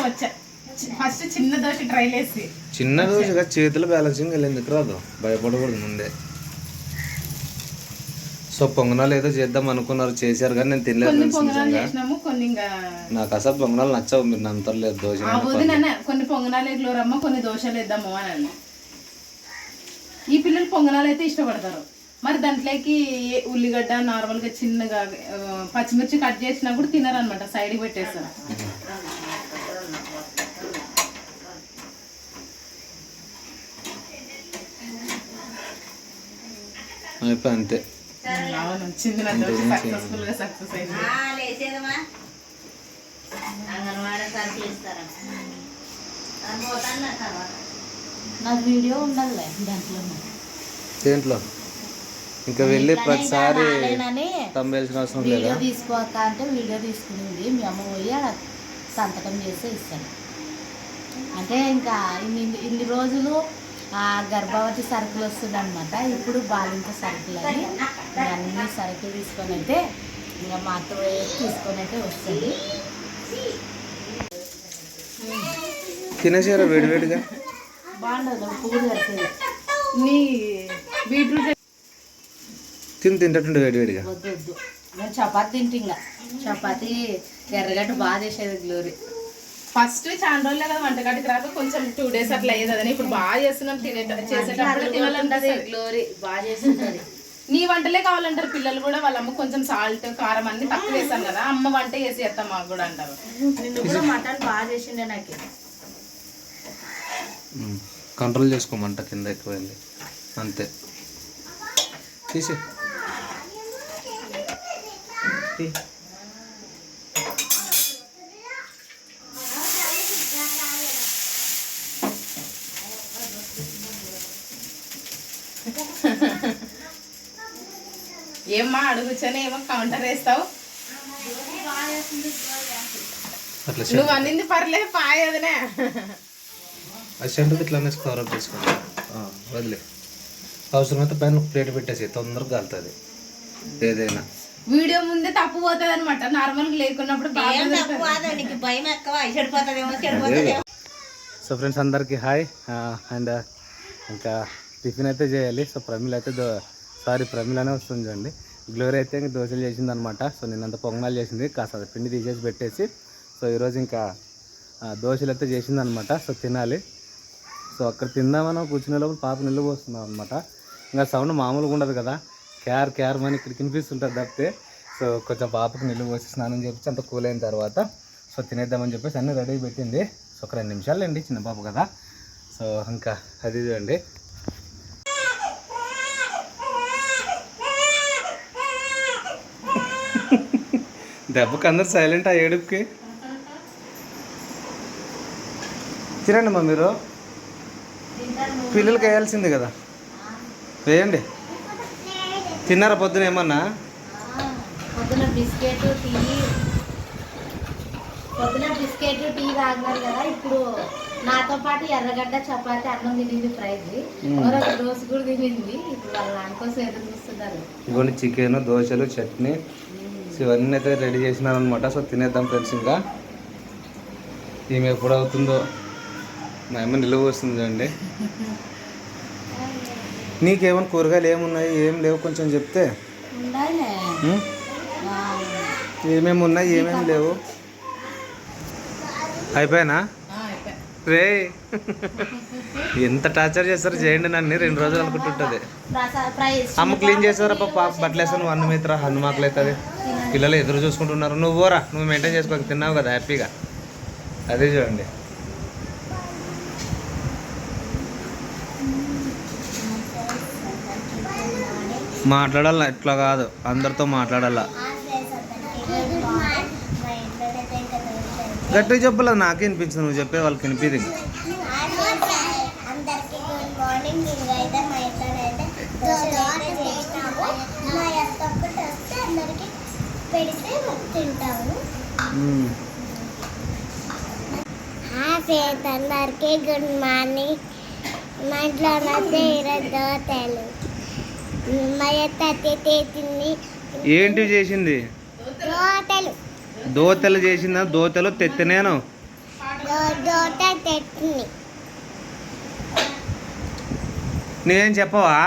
ఫస్ట్ చిన్న దోశ ట్రై చేసి చిన్న రోజుగా చేతులు బ్యాలెన్సింగ్ ఎందుకు రాదు, భయపడకూడదు ముందే. సో పొంగనాలు ఏదో చేద్దాం అనుకున్నారు, చేశారు కానీ నేను తినలేదు. నాకు అసలు పొంగనాలు నచ్చవు, మీరు నమ్మతలేదు. దోశ కొన్ని పొంగనాలు ఎగ్లోరమ్మ కొన్ని దోశలు వేద్దాము అని. ఈ పిల్లలు పొంగనాలు అయితే ఇష్టపడతారు. మరి దాంట్లోకి ఉల్లిగడ్డ నార్మల్గా చిన్నగా పచ్చిమిర్చి కట్ చేసినా కూడా తినరు అనమాట, సైడ్కి పెట్టేస్తారు. అయిపోయి అంతే. చిన్న సక్సెస్ఫుల్ గా సక్సెస్ అయింది. లేచేదమ్మా అంగన్వాడీ సరుకులు ఇస్తారా తర్వాత నాకు వీడియో ఉండదులే దాంట్లో. దేంట్లో ఇంకా వెళ్ళి ప్రతిసారి రాలేనని తమ్మేల్సిన అవసరం వీడియో లేదా? తీసుకోక అంటే వీడియో తీసుకునేది మీ అమ్మ పోయి ఆడ సంతకం చేస్తే ఇస్తాను. అంటే ఇంకా ఇన్ని రోజులు గర్భవతి సరుకులు వస్తుంది అనమాట. ఇప్పుడు బాలింత సరుకులు అని అన్ని సరుకులు తీసుకొని అయితే ఇంకా మా అత్త తీసుకొని అయితే వస్తుంది. తినేసారా వేడివేడిగా? బాగుండదు పువ్వులు కరిసేది. నీ బీట్రూట్ తింటుండే వేడివేడిగా. వద్దు వద్దు, నేను చపాతి తింటే ఇంకా చపాతి ఎర్రగడ్డ బాగా చేసేది గ్లోరీ. ఫస్ట్ చాలా రోజులే కదా వంటగడికి రాక కొంచెం 2 days అట్లా అయ్యేది అదని. ఇప్పుడు బాగా చేస్తున్నాం, చేసేటప్పుడు తినాలంటది. గ్లోరీ బాగా చేస్తుంటది. నీ వంటలే కావాలంటారు పిల్లలు కూడా. వాళ్ళ అమ్మ కొంచెం సాల్ట్ కారం అన్ని తక్కువ వేస్తాం కదా, అమ్మ వంట చేసి చేస్తాం మాకు కూడా అంటారు. నిన్ను కూడా మటన్ బాగా చేసిండే నాకు. కంట్రోల్ చేసుకోమంట కింద ఎక్కువ వెళ్ళి అంతే. తీసి ఏమ్మా అడుగుచని ఏమో కౌంటర్ వేస్తావు. అట్లా నువ్వు అన్నింది పర్లేదు పాయదనే. అది సెంటర్ ఇట్లానే కవర్ అప్ చేసుకోండి. వదిలే అవసరమైతే పైన ప్లేట్ పెట్టేసి తొందరగా కాలుతుంది ఏదైనా. వీడియో ముందే తప్పు పోతుంది అనమాట, నార్మల్గా లేకున్నప్పుడు బాగా తప్పు కాదు, నీకు భయం ఎక్కువ, చెడిపోతుందేమో చెడిపోతుందేమో. సో ఫ్రెండ్స్ అందరికీ హాయ్. అండ్ ఇంకా టిఫిన్ అయితే చేయాలి. సో ప్రమిళ అయితే ప్రమిళనే వస్తుంది చూడండి. గ్లోరీ అయితే ఇంక దోశలు చేసింది అనమాట. సో నిన్నంత పొంగనాలు చేసింది, కాస్త పిండి తీసేసి పెట్టేసి సో ఈరోజు ఇంకా దోశలు అయితే చేసింది అనమాట. సో తినాలి. సో అక్కడ తిందామని కూర్చునే లోపల పాప నిల్లు పోస్తున్నాం అనమాట. ఇంకా సౌండ్ మామూలుగా ఉండదు కదా, క్యార్ అని ఇక్కడ వినిపిస్తుంటుంది తప్పితే. సో కొంచెం పాపకు నిల్లు పోసి స్నానం చేపించి అంత కూల్ అయిన తర్వాత సో తినేద్దామని చెప్పేసి అన్నీ రెడీ పెట్టింది. సో ఒక 2 నిమిషాలు అండి, చిన్న పాప కదా. సో ఇంకా అది చూడండి. దెబ్బకి అందరు సైలెంట్ ఆ ఏడుపుకి. తినండి మా మీరు, పిల్లలకి వేయాల్సింది కదా, వేయండి. తిన్నారా పొద్దున ఏమన్నా? పొద్దున బిస్కెట్ టీ తాగినారు కదా. ఇప్పుడు నాతో పాటు ఎర్రగడ్డ చపాతి అన్నం తినింది ప్రైజ్, మరొక దోశ కూడా తినింది. ఇప్పుడు వాళ్ళ నాన్నకోసం ఎదురు చూస్తున్నారు. ఇవన్నీ చికెన్, దోశలు, చట్నీ ఇవన్నీ అయితే రెడీ చేసినారు అనమాట. సో తినేద్దాం ఫ్రెండ్స్. ఇంకా ఈమె ఎప్పుడు అవుతుందో, మా అమ్మ నిలువ వస్తుంది చూడండి. నీకేమైనా కూరగాయలు ఏమున్నాయి ఏం లేవు కొంచెం చెప్తే. ఏమేమి ఉన్నాయి ఏమేమి లేవు? అయిపోయానా రే? ఎంత టార్చర్ చేస్తారు చేయండి నన్ను, 2 రోజులు అనుకుంటుంటుంది. అమ్మ క్లీన్ చేస్తారా పాప, బట్టలు వేస్తాను, నువ్వు అన్నం అవుతారా, హన్నుమాకలు అవుతుంది. పిల్లలు ఎదురు చూసుకుంటున్నారు. నువ్వు పోరా, నువ్వు మెయింటైన్ చేసుకోక తిన్నావు కదా హ్యాపీగా. అదే చూడండి. మాట్లాడాల, ఇట్లా కాదు, అందరితో మాట్లాడాల. గట్టిగా చెప్పలేదు, నాకే వినిపించింది, నువ్వు చెప్పే వాళ్ళకి వినిపిది. అందరికి గుడ్ మార్నింగ్. నేనైతే మా ఇంట్లో అయితే దోశలు చేసినాము. మా అత్త ఒక్కటి వస్తే అందరికి పెడితే తింటాము. ఫ్రెండ్స్ అందరికి గుడ్ మార్నింగ్. మా ఇంట్లో అయితే ఈరోజు దోశలు మా అత్త తెచ్చింది. ఏంటివి చేసింది? దోతలు చేసిందా? దోతలు తెత్తనేను దోశ తెచ్చింది. నేనేం చెప్పవా?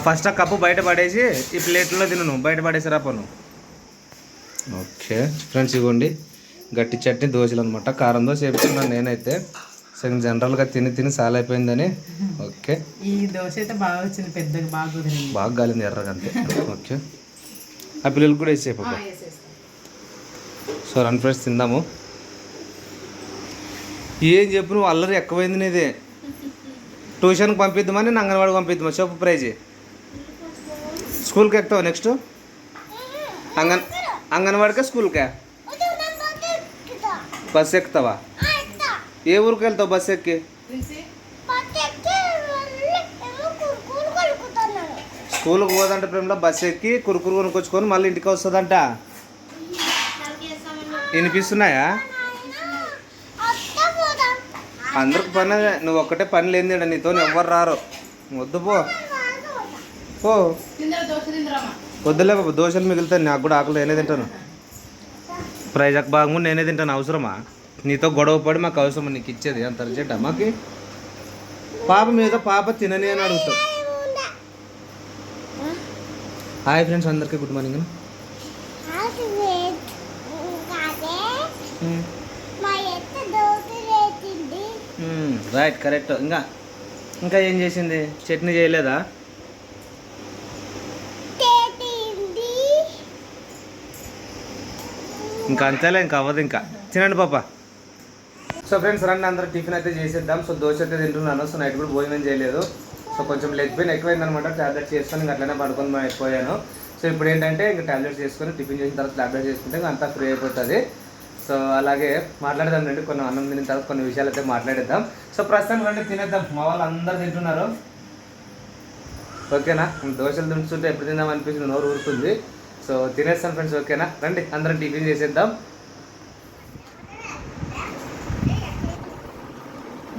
ఫస్ట్ ఆ కప్పు బయట పడేసి ఈ ప్లేట్లో తిను, బయట పడేసి పను. ఓకే ఫ్రెండ్స్, ఇవ్వండి గట్టి చట్నీ దోశలు అనమాట. కారం దోశ వేపుతున్నాను నేనైతే. సగం జనరల్గా తిని చాలా అయిపోయిందని. ఓకే, ఈ దోశ అయితే బాగా వచ్చింది, పెద్దగా బాగా గాలింది ఎర్రగా అంతే. ఓకే, ఆ పిల్లలకు కూడా వేసేపు. సో రన్ ఫ్రెండ్స్ తిందాము. ఏం చెప్పు నువ్వు, అల్లరి ఎక్కువైంది నీదే. ట్యూషన్కి పంపిద్దామని నేను అంగన్వాడికి పంపిద్దామా చెప్పు ప్రైజ్. స్కూల్కి ఎక్కుతావా నెక్స్ట్? అంగన్వాడికా స్కూల్కా? బస్ ఎక్కుతావా? ఏ ఊరికి వెళ్తావు బస్ ఎక్కి? స్కూల్కి పోదంటే ప్రేమలో బస్ ఎక్కి కురుకురు కొనుక్కొచ్చుకొని మళ్ళీ ఇంటికి వస్తుందంట. వినిపిస్తున్నాయా? అందరికి పని అదే, నువ్వు ఒక్కటే పని లేనిది, నీతో ఎవ్వరు రారు. వద్దు పో పో. వద్దులే బాబు, దోశలు మిగులుతాయి, నాకు కూడా ఆకలి నేనే తింటాను. ప్రైజాక్ బాగా నేనే తింటాను. అవసరమా? నీతో గొడవ పడి మాకు అవసరమా నీకు ఇచ్చేది అంత అర్జెంటా మాకు? పాప మీద పాప తినని అని అడుగుతావు. హాయ్ ఫ్రెండ్స్ అందరికీ గుడ్ మార్నింగ్. Right, correct. ఇంకా ఏం చేసింది? చట్నీ చేయలేదా? ఇంకా అంతేలే, ఇంకా అవ్వదు. ఇంకా తినండి పాప. సో ఫ్రెండ్స్ రండి అందరూ టిఫిన్ అయితే చేసేద్దాం. సో దోశ అయితే తింటున్నాను. సో నైట్ కూడా భోజనం చేయలేదు. సో కొంచెం లెగ్ పెయిన్ ఎక్కువైందనమాట. ట్యాబ్లెట్స్ చేసుకొని ఇంకా అట్లనే పడుకొని అయిపోయాను. సో ఇప్పుడు ఏంటంటే ఇంకా ట్యాబ్లెట్స్ చేసుకొని టిఫిన్ చేసిన తర్వాత ట్యాబ్లెట్స్ చేసుకుంటే ఇంకా అంతా ఫ్రీ అయిపోతుంది. సో అలాగే మాట్లాడదాం రండి, కొన్ని అన్నం తిన్న తర్వాత కొన్ని విషయాలు అయితే మాట్లాడేద్దాం. సో ప్రస్తుతం రండి తినేద్దాం, మా వాళ్ళు అందరు తింటున్నారు. ఓకేనా, దోశలు దించుతుంటే ఎప్పుడు తిందాం అనిపించింది, నోరు ఊరుతుంది. సో తినేస్తాం ఫ్రెండ్స్, ఓకేనా రండి అందరం టిఫిన్ చేసేద్దాం.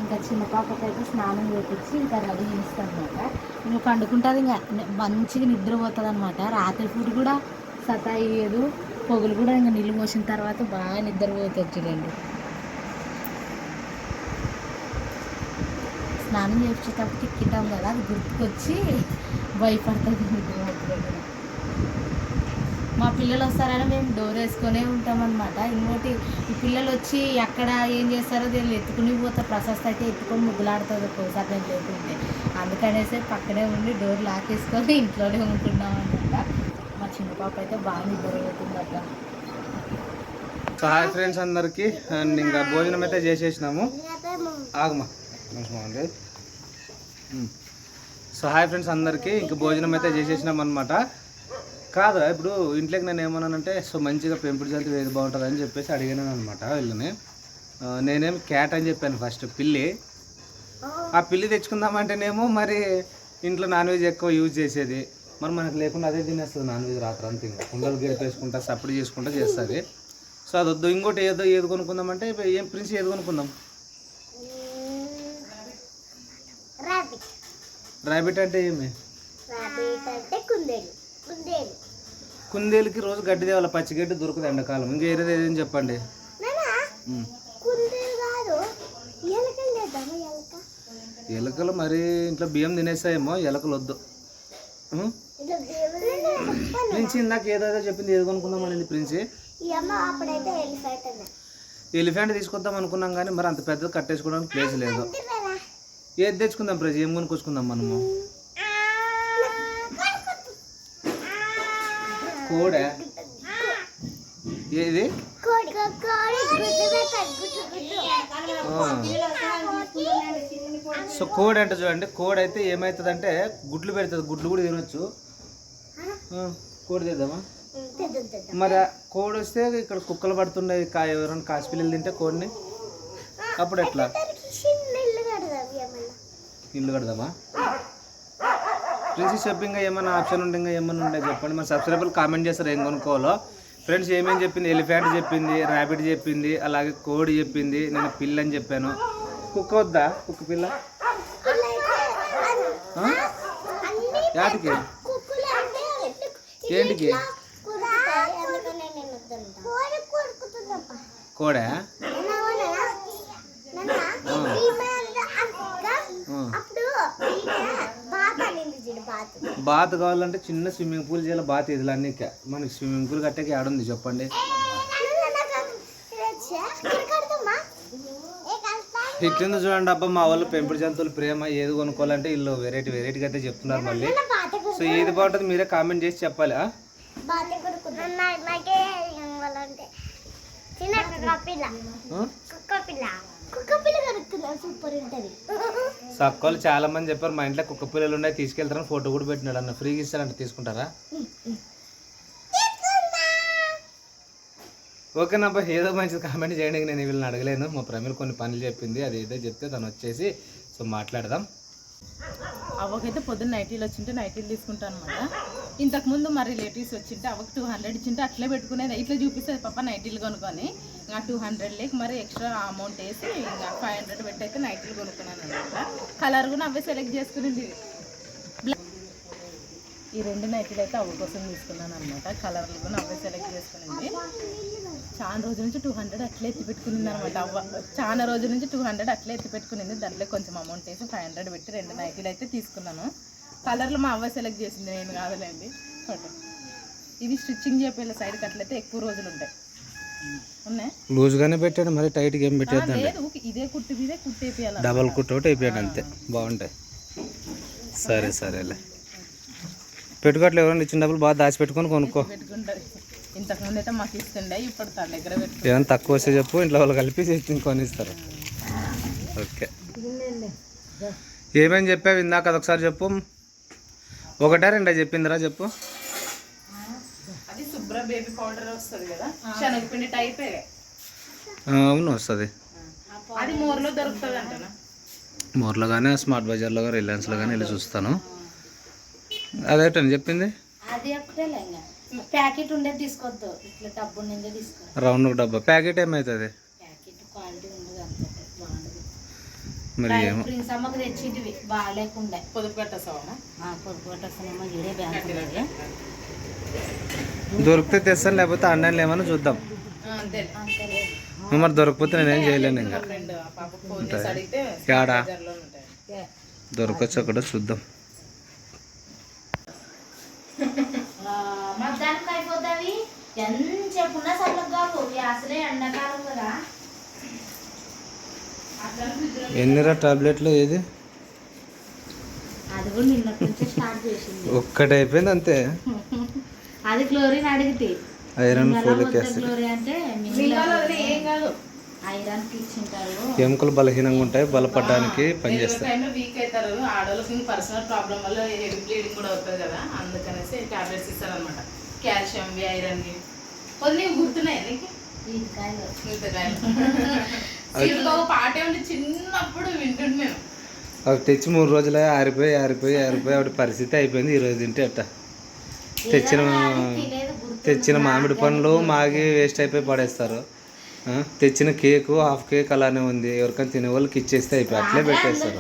ఇంకా చిన్న పాపకైతే స్నానం చేపించి ఇంకా రెడీ చేస్తాను అనమాట. ఇంకా పండుకుంటుంది, ఇంకా మంచిగా నిద్రపోతుంది అనమాట. రాత్రి పూట కూడా సతాయియదు, పొగులు కూడా ఇంకా నీళ్ళు పోసిన తర్వాత బాగా నిద్రపోతుంది చూడండి. స్నానం చేసేటప్పుడు ఎక్కింటాం కదా, అది గుర్తుకొచ్చి భయపడుతుంది నిద్రపోతుంది. మా పిల్లలు వస్తారని మేము డోర్ వేసుకొనే ఉంటాం అనమాట. ఇంకోటి ఈ పిల్లలు వచ్చి ఎక్కడ ఏం చేస్తారో దీన్ని ఎత్తుకుని పోతే ప్రశస్త అయితే ఎత్తుకొని ముగ్గులాడుతుంది ఒక్కోసారి నేను లేకుంటే. అందుకనేసి పక్కనే ఉండి డోర్ లాక్ వేసుకొని ఇంట్లోనే ఉంటున్నాం అనమాట. మా చిన్న పాప అయితే బాగా నిద్రపోతుందట. సో హాయ్ ఫ్రెండ్స్ అందరికీ, అండ్ ఇంకా భోజనం అయితే చేసేసినాము. ఆగమా అండి. సో హాయ్ ఫ్రెండ్స్ అందరికీ, ఇంకా భోజనం అయితే చేసేసినాం అనమాట. కాదు ఇప్పుడు ఇంట్లోకి నేను ఏమన్నానంటే, సో మంచిగా పెంపుడు జంతువు ఏది బాగుంటుంది అని చెప్పేసి అడిగాను అనమాట వీళ్ళని. నేనేం క్యాట్ అని చెప్పాను ఫస్ట్, పిల్లి. ఆ పిల్లి తెచ్చుకుందామంటేనేమో మరి ఇంట్లో నాన్ వెజ్ ఎక్కువ యూజ్ చేసేది, మరి మనకు లేకుండా అదే తినేస్తుంది నాన్ వెజ్ రాత్రి అంతా. ఇంకా కుండలు గెలిపేసుకుంటా సప్పుడు చేసుకుంటా చేస్తుంది. సో అది వద్దు, ఇంకోటి ఏది కొనుక్కుందామంటే ఏం ప్రిన్స్ ఏది కొనుక్కుందాం? ర్యాబిట్ అంటే ఏమి? కుందేలుకి రోజు గడ్డి తేవాలి, పచ్చి గడ్డి దొరుకుతుంది ఎండాకాలం. ఇంకా ఏరేది ఏదని చెప్పండి. ఎలుకలు మరి ఇంట్లో బియ్యం తినేస్తాయేమో, ఎలుకలు వద్దు. ప్రిన్సి నాకు ఏదో చెప్పింది, ఏది కొనుక్కుందాం అనేది ప్రిన్సి. ఎలిఫెంట్ తీసుకొద్దాం అనుకున్నాం కానీ మరి అంత పెద్దది కట్టేసుకోవడానికి ప్లేస్ లేదు. ఏది తెచ్చుకుందాం ప్రిన్సి, ఏం కొనుక్కొచ్చుకుందాం మనము? కోడే ఏది? సో కోడి అంటే చూడండి, కోడి అయితే ఏమవుతుందంటే గుడ్లు పెడుతుంది, గుడ్లు కూడా తినొచ్చు. కోడి తెద్దామా? మరి కోడి వస్తే ఇక్కడ కుక్కలు పడుతున్నాయి, ఎవరైనా కాసి పిల్లలు తింటే కోడిని, అప్పుడు ఎట్లా? ఇల్లు కడదామా? ప్రిన్సీ షాపింగ్ ఏమైనా ఆప్షన్ ఉండే, ఇంకా ఏమైనా ఉండే చెప్పండి. మన సబ్స్క్రైబర్లు కామెంట్ చేస్తారు ఏం కొనుక్కోవాలో. ఫ్రెండ్స్ ఏమేమి చెప్పింది, ఎలిఫెంట్ చెప్పింది, ర్యాబిట్ చెప్పింది, అలాగే కోడి చెప్పింది, నేను పిల్ల అని చెప్పాను. కుక్క వద్దా? కుక్క పిల్ల యాటికి ఏంటికి? కోడా? బాత్ కావాలంటే చిన్న స్విమ్మింగ్ పూల్ చేయాలి. బాత్ ఇది అన్నీ మనకి స్విమ్మింగ్ పూల్ కట్టాక ఏడుంది చెప్పండి? ఇట్లుంది చూడండి. అబ్బా మా వాళ్ళు పెంపుడు జంతువులు ప్రేమ, ఏది కొనుక్కోవాలంటే వీళ్ళు వెరైటీగా అయితే చెప్తున్నారు మళ్ళీ. సో ఏది బాగుంటుంది మీరే కామెంట్ చేసి చెప్పాలి. సో అక్కలు చాలా మంది చెప్పారు మా ఇంట్లో కుక్క పిల్లలు ఉన్నాయి తీసుకెళ్తారని, ఫోటో కూడా పెట్టినాడు అన్న. ఫ్రీగా ఇస్తారంటే తీసుకుంటారా? ఓకేనబ్బా, ఏదో మంచిది కామెంట్ చేయండి. నేను వీళ్ళని అడగలేను, మా ప్రమీల్ కొన్ని పనులు చెప్పింది, అది ఏదో చెప్తే తను వచ్చేసి సో మాట్లాడదాం. అవ్వకైతే పొద్దున్న నైటీలు వచ్చింటే నైటీలు తీసుకుంటాను అనమాట. ఇంతకుముందు మా రిలేటివ్స్ వచ్చింటే అవ్వకి 200 ఇచ్చింటే అట్లే పెట్టుకునేది, ఇట్లా చూపిస్తుంది పాప నైటీలు కొనుక్కొని. ఇంకా 200 లేక మరి ఎక్స్ట్రా అమౌంట్ వేసి ఇంకా 500 పెట్టయితే నైటీలు కొనుక్కున్నాను అనమాట. కలర్ కూడా అవే సెలెక్ట్ చేసుకునేది. ఈ 2 నైటీలు అయితే అవ్వ కోసం తీసుకున్నాను అనమాట. కలర్లు కూడా అవే సెలెక్ట్ చేసుకునేది. చాలా రోజుల నుంచి 200 అట్లే ఎత్తి పెట్టుకునింది అనమాట అవ్వ. చాలా రోజుల నుంచి 200 అట్లే ఎత్తి పెట్టుకునింది. దాంట్లో కొంచెం అమౌంట్ వేసి 500 పెట్టి 2 నైటీలు అయితే తీసుకున్నాను. కలర్లు మా అవ్వ సెలెక్ట్ చేసింది, నేను కాదులేండి. ఇది స్టిచ్చింగ్ చెప్పేలా సైడ్కి అట్లయితే ఎక్కువ రోజులు ఉంటాయి. ఉన్నాయి లూజ్గానే పెట్టాడు, మరి టైట్గా ఏం పెట్టేది లేదు, ఇదే కుట్టు మీదే కుట్టేపియాలి, డబల్ కుట్ ఒకటి అయిపోయాడు అంతే. బాగుంటాయి. సరేలే పెట్టుకోవట్లేదు, ఎవరైనా ఇచ్చిన డబ్బులు బాగా దాచిపెట్టుకొని కొనుక్కో. పెట్టుకుంటారు. ఇంతకుముందు అయితే మాకు ఇస్తుండే, ఇప్పుడు తన దగ్గర పెట్టుకో. ఏమైనా తక్కువ వస్తే చెప్పు, ఇంట్లో వాళ్ళు కలిపి కొనిస్తారు. ఓకే ఏమేమి చెప్పావు ఇందాక, అదొకసారి చెప్పు. 1 2 చెప్పిందిరా చెప్పు. అది శుభ్ర బేబీ పౌడర్ వస్తుంది కదా, శనగపిండి టైపే. అవును వస్తుంది. అది మోర్లో దొరుకుతుంది అంటనా. మోర్లో కానీ స్మార్ట్ బజార్లో కానీ రిలయన్స్లో కానీ వెళ్ళి చూస్తాను. అదేటని చెప్పింది. అది ఒకటే ఇంకా ప్యాకెట్ ఉండేది తీసుకోవద్దు, ఇట్లా డబ్బు నిండే తీసుకో. రౌండ్ డబ్బా ప్యాకెట్ ఏమవుతుంది ప్యాకెట్ క్వాలిటీ ఉండదు, అంత బాగుండదు. మరి ఏమో. ప్రిన్స్ అమ్మకి తెచ్చింటివి బాగాలేకుండా. పొదుపు కట్టేసావా? పొద్దు కొట్టేస్తానేమో ఇడే బ్యాంక్ ఉన్నది. దొరికితే తెస్తాను, లేకపోతే ఆన్లైన్లో ఏమైనా చూద్దాం. అంతే. మరి దొరకకపోతే నేనేం చేయలేను ఇంకా. ఫ్రెండ్ పాపకు ఫోన్ చేసి అడిగితే యాడా బజార్లో ఉంటాయి. దొరకచ్చు అక్కడ చూద్దాం. మధ్యాహ్నం అయిపోతుంది. ఎంత చెప్పున్నా చల్లగా కాదు, అసలే ఎండాకాలం కదా. ఎన్నిరా టాబ్లెట్లు ఏది అది కూడా నిన్నటి నుంచి స్టార్ట్ చేసింది. ఒక్కటి అయిపోయింది అంతే. అది క్లోరిన్ అడిగితే ఐరన్ ఫోలిక్ యాసిడ్. క్లోరిన్ అంటే మింగాలి వదిలే, ఏం కాదు. ఐరన్ కి ఇచ్చింటారు. ఎముకలు బలహీనంగా ఉంటాయి, బలపడడానికి పనిచేస్తాయి. టైంలో వీక్ అవుతారు ఆడవాళ్ళకి, పర్సనల్ ప్రాబ్లం వల్ల హెవీ బ్లీడింగ్ కూడా అవుతుంది కదా, అందుకనేసి టాబ్లెట్స్ ఇస్తారనమాట. కాల్షియంవి, ఐరన్వి. కొన్ని గుర్తున్నాయి నీకు ఈతకాయలు మిగతాకాయలు. ఒక పాట ఏమిటి చిన్నప్పుడు వింటుండే మేము. అవి తెచ్చి 3 రోజులే ఆరిపోయి ఆవిడ పరిస్థితి అయిపోయింది. ఈరోజు తింటే అట్ట తెచ్చిన మామిడి పండ్లు మాగి వేస్ట్ అయిపోయి పడేస్తారు. తెచ్చిన కేకు హాఫ్ కేక్ అలానే ఉంది, ఎవరికైనా తినే వాళ్ళకి ఇచ్చేస్తే అయిపోయి అట్లే పెట్టేస్తారు.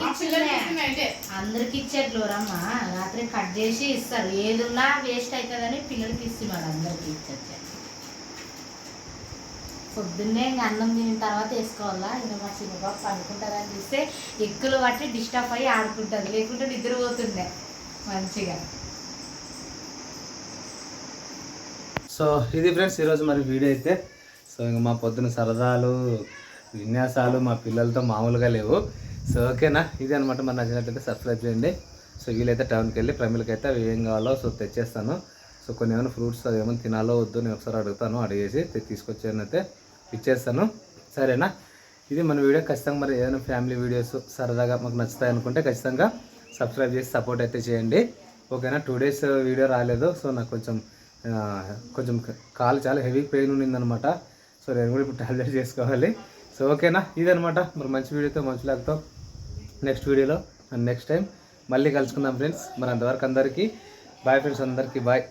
అందరికి ఇచ్చేట్లు రమ్మ రాత్రి కట్ చేసి ఇస్తారు. ఏదున్నా వేస్ట్ అవుతుందని పిల్లలకి ఇస్తున్నారు. అందరికి ఇచ్చేది పొద్దున్నే ఇంకా అన్నం తిన్న తర్వాత వేసుకోవాలా. ఇంకా మా చిన్నబాబు పండుకుంటారని చూస్తే ఎక్కులు పట్టి డిస్టర్బ్ అయ్యి ఆడుకుంటుంది, లేకుంటే నిద్రపోతుండే మంచిగా. సో ఇది ఫ్రెండ్స్ ఈరోజు మరి వీడియో అయితే. సో ఇంకా మా పొద్దున సరదాలు విన్యాసాలు మా పిల్లలతో మామూలుగా లేవు. సో ఓకేనా, ఇది అనమాట. మరి నచ్చినట్లయితే సబ్స్క్రైబ్ చేయండి. సో వీలైతే టౌన్కి వెళ్ళి ప్రమిలకి అయితే అవి ఏం కావాలో సో తెచ్చేస్తాను. సో కొన్ని ఏమైనా ఫ్రూట్స్ అవి ఏమైనా తినాలో వద్దు నేను ఒకసారి అడుగుతాను, అడిగేసి తీసుకొచ్చాను అయితే ఇచ్చేస్తాను. సరేనా, ఇది మన వీడియో. ఖచ్చితంగా మరి ఏదైనా ఫ్యామిలీ వీడియోస్ సరదాగా మాకు నచ్చుతాయి అనుకుంటే ఖచ్చితంగా సబ్స్క్రైబ్ చేసి సపోర్ట్ అయితే చేయండి. ఓకేనా. 2 డేస్ వీడియో రాలేదు. సో నాకు కొంచెం కాలు చాలా హెవీ పెయిన్ ఉండిందనమాట. సో నేను కూడా ఇప్పుడు టాబ్లెట్ చేసుకోవాలి. సో ఓకేనా, ఇదనమాట. మరి మంచి వీడియోతో మంచి లాగ్తో నెక్స్ట్ వీడియోలో నెక్స్ట్ టైం మళ్ళీ కలుసుకుందాం ఫ్రెండ్స్. మరి అంతవరకు అందరికీ బాయ్ ఫ్రెండ్స్, అందరికీ బాయ్.